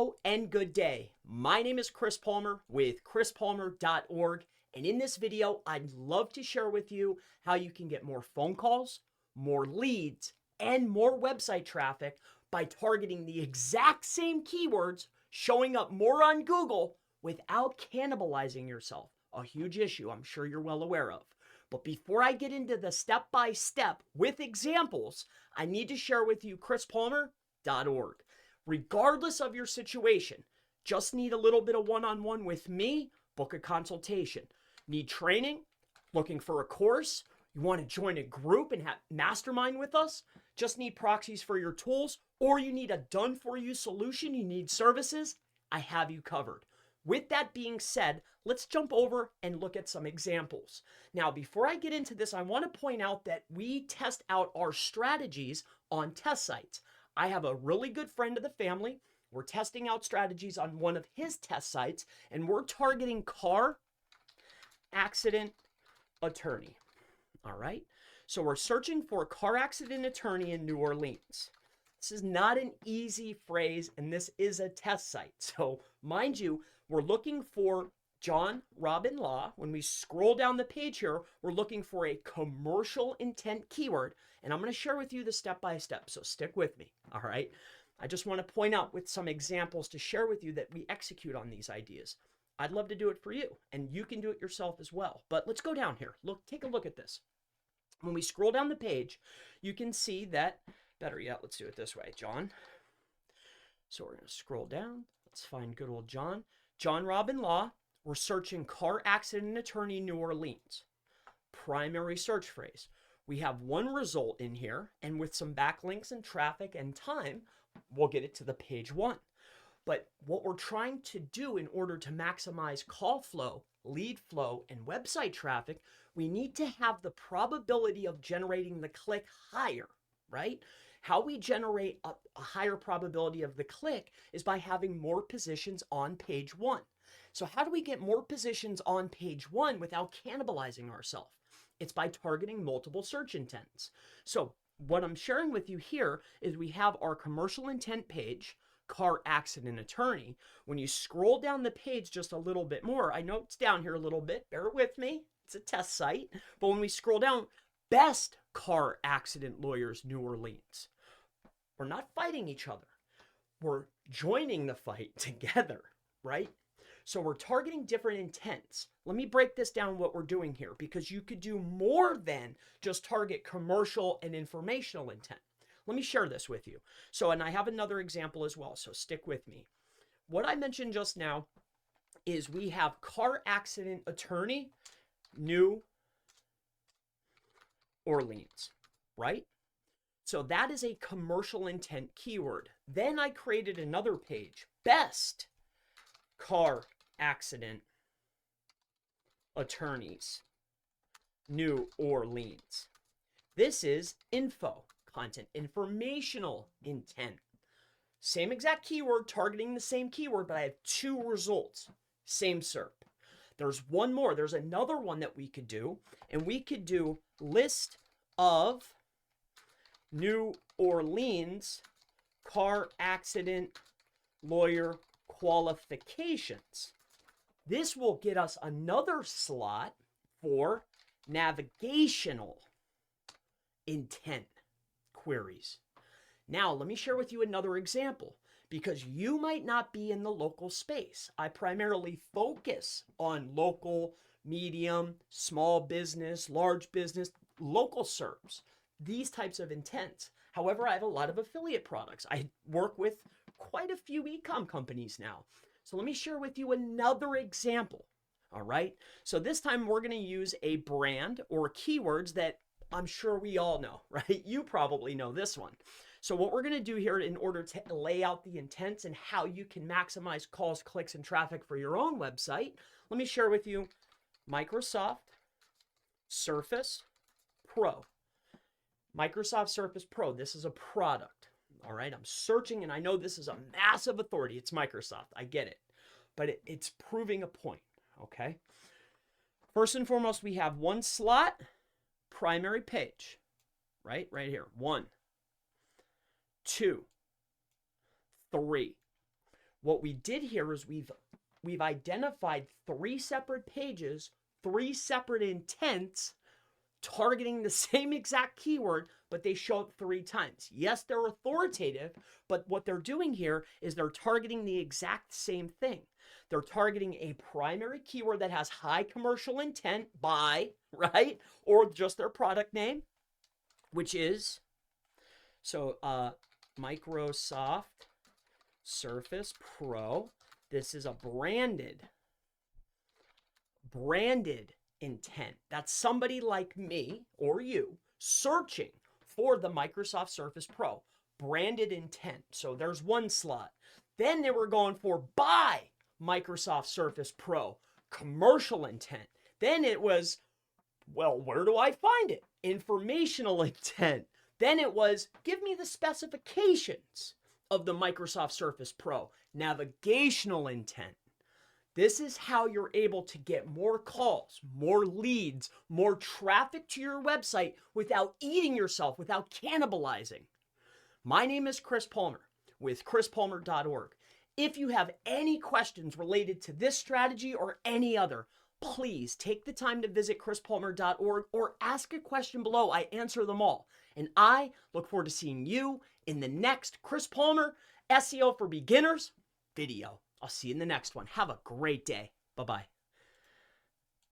Hello and good day. My name is Chris Palmer with chrispalmer.org, and in this video, I'd love to share with you how you can get more phone calls, more leads, and more website traffic by targeting the exact same keywords, showing up more on Google without cannibalizing yourself. A huge issue I'm sure you're well aware of. But before I get into the step-by-step with examples, I need to share with you chrispalmer.org. Regardless of your situation, just need a little bit of one-on-one with me, book a consultation. Need training? Looking for a course? You want to join a group and have mastermind with us? Just need proxies for your tools? Or you need a done-for-you solution? You need services? I have you covered. With that being said, let's jump over and look at some examples. Now, before I get into this, I want to point out that we test out our strategies on test sites. I have a really good friend of the family. We're testing out strategies on one of his test sites, and we're targeting car accident attorney. All right. So we're searching for a car accident attorney in New Orleans. This is not an easy phrase, and this is a test site. So mind you, we're looking for John Robin Law. When we scroll down the page here, we're looking for a commercial intent keyword, and I'm going to share with you the step-by-step, so stick with me, all right? I just want to point out with some examples to share with you that we execute on these ideas. I'd love to do it for you, and you can do it yourself as well. But let's go down here. Look, take a look at this. When we scroll down the page, you can see that, better yet, let's do it this way, John. So we're going to scroll down. Let's find good old John. John Robin Law. We're searching car accident attorney New Orleans. Primary search phrase. We have one result in here, and with some backlinks and traffic and time, we'll get it to the page one. But what we're trying to do in order to maximize call flow, lead flow, and website traffic, we need to have the probability of generating the click higher, right? How we generate a higher probability of the click is by having more positions on page one. So how do we get more positions on page one without cannibalizing ourselves? It's by targeting multiple search intents. So what I'm sharing with you here is we have our commercial intent page, car accident attorney. When you scroll down the page just a little bit more, I know it's down here a little bit, bear with me, it's a test site. But when we scroll down, best car accident lawyers, New Orleans. We're not fighting each other. We're joining the fight together, right? So we're targeting different intents. Let me break this down what we're doing here, because you could do more than just target commercial and informational intent. Let me share this with you. So, and I have another example as well, so stick with me. What I mentioned just now is we have car accident attorney, New Orleans, right? So that is a commercial intent keyword. Then I created another page, best car accident attorneys, New Orleans. This is info content, informational intent. Same exact keyword, targeting the same keyword, but I have two results. Same SERP. There's one more. There's another one that we could do, and we could do list of New Orleans car accident lawyer qualifications. This will get us another slot for navigational intent queries. Now, let me share with you another example, because you might not be in the local space. I primarily focus on local, medium, small business, large business, local SERPs, these types of intents. However, I have a lot of affiliate products. I work with quite a few e-com companies now. So let me share with you another example. All right. So this time we're going to use a brand or keywords that I'm sure we all know, right? You probably know this one. So what we're going to do here in order to lay out the intents and how you can maximize calls, clicks, and traffic for your own website, let me share with you Microsoft Surface Pro. Microsoft Surface Pro, this is a product. All right, I'm searching, and I know this is a massive authority. It's Microsoft. I get it. But it's proving a point, okay? First and foremost, we have one slot, primary page, right? Right here. 1, 2, 3. what we did here is we've identified 3 separate pages, 3 separate intents targeting the same exact keyword, but they show up 3 times. Yes, they're authoritative, but what they're doing here is they're targeting the exact same thing. They're targeting a primary keyword that has high commercial intent, buy, right? Or just their product name, which is, so Microsoft Surface Pro. This is a branded intent. That's somebody like me or you searching for the Microsoft Surface Pro. Branded intent. So there's one slot. Then they were going for buy Microsoft Surface Pro. Commercial intent. Then it was, well, where do I find it? Informational intent. Then it was, give me the specifications of the Microsoft Surface Pro. Navigational intent. This is how you're able to get more calls, more leads, more traffic to your website without eating yourself, without cannibalizing. My name is Chris Palmer with chrispalmer.org. If you have any questions related to this strategy or any other, please take the time to visit chrispalmer.org or ask a question below. I answer them all. And I look forward to seeing you in the next Chris Palmer SEO for Beginners video. I'll see you in the next one. Have a great day. Bye-bye.